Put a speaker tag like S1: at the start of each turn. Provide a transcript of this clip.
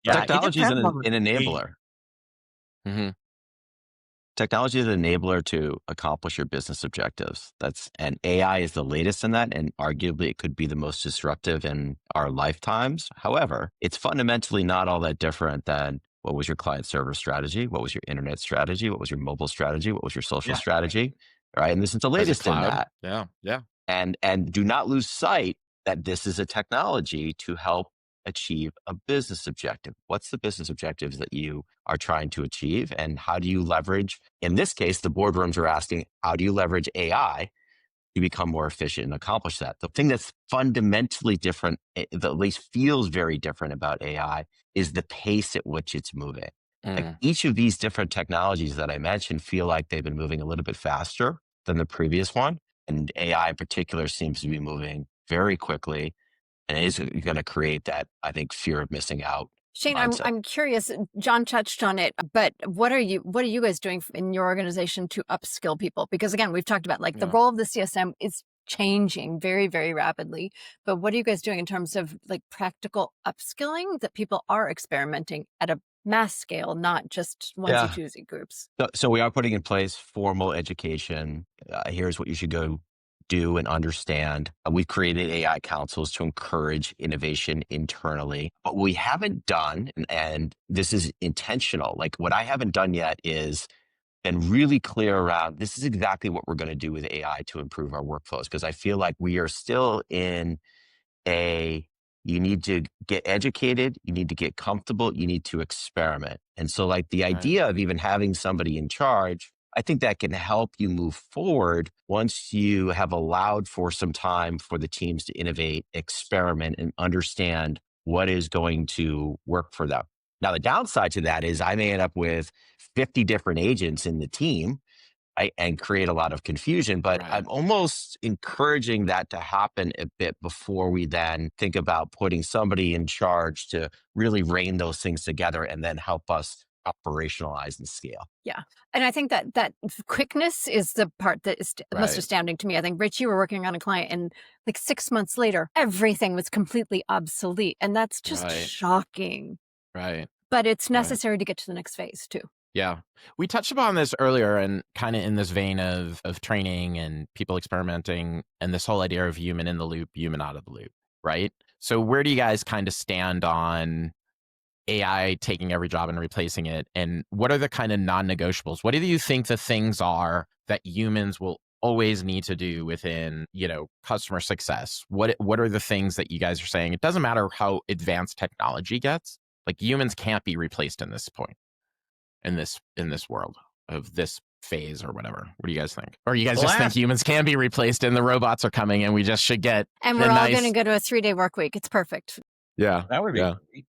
S1: Yeah, it
S2: Technology is
S1: depends
S2: an
S1: on the
S2: enabler.
S1: Mhm.
S2: Technology is an enabler to accomplish your business objectives. And AI is the latest in that, and arguably it could be the most disruptive in our lifetimes. However, it's fundamentally not all that different than what was your client server strategy, what was your internet strategy, what was your mobile strategy, what was your social
S1: Yeah.
S2: strategy, right? And this is the
S1: Present
S2: latest in
S1: cloud.
S2: that.
S1: Yeah, yeah.
S2: And do not lose sight that this is a technology to help achieve a business objective. What's the business objectives that you are trying to achieve? And how do you leverage, in this case, the boardrooms are asking, how do you leverage AI to become more efficient and accomplish that? The thing that's fundamentally different, that at least feels very different about AI, is the pace at which it's moving. Like
S1: Mm,
S2: each of these different technologies that I mentioned feel like they've been moving a little bit faster than the previous one. And AI in particular seems to be moving very quickly and it is going to create that, I think, fear of missing out
S3: Shane, I'm
S2: mindset.
S3: I'm curious. John touched on it, but what are you guys doing in your organization to upskill people? Because again, we've talked about like the
S1: yeah.
S3: role of the CSM is changing very, very rapidly. But what are you guys doing in terms of like practical upskilling that people are experimenting at a mass scale, not just onesie
S2: Yeah.
S3: twosie groups?
S2: So we are putting in place formal education. Here's what you should go do and understand. We've created AI councils to encourage innovation internally. But what we haven't done, and this is intentional, like what I haven't done yet is been really clear around this is exactly what we're going to do with AI to improve our workflows. Because I feel like we are still in a you need to get educated, you need to get comfortable, you need to experiment. And so, like, the
S1: Right.
S2: idea of even having somebody in charge, I think that can help you move forward once you have allowed for some time for the teams to innovate, experiment, and understand what is going to work for them. Now, the downside to that is I may end up with 50 different agents in the team, right, and create a lot of confusion. But
S1: Right.
S2: I'm almost encouraging that to happen a bit before we then think about putting somebody in charge to really rein those things together and then help us operationalize and scale.
S3: Yeah. And I think that quickness is the part that is most
S1: Right.
S3: astounding to me. I think, Rich, you were working on a client and like 6 months later, everything was completely obsolete. And that's just
S1: Right.
S3: shocking.
S1: Right.
S3: But it's
S1: Right.
S3: necessary to get to the next phase too.
S1: Yeah. We touched upon this earlier and kind of in this vein of training and people experimenting and this whole idea of human in the loop, human out of the loop, right? So where do you guys kind of stand on AI taking every job and replacing it? And what are the kind of non-negotiables? What do you think the things are that humans will always need to do within, customer success? What are the things that you guys are saying? It doesn't matter how advanced technology gets, like humans can't be replaced in this point, in this world of this phase or whatever. What do you guys think? Or you guys
S4: The
S1: just think
S4: last
S1: humans can be replaced and the robots are coming and we just should get
S3: And
S1: the
S3: we're all going to
S1: nice.
S3: go to a 3-day work week. It's perfect.
S1: Yeah.
S4: that would be
S1: Yeah.
S4: great.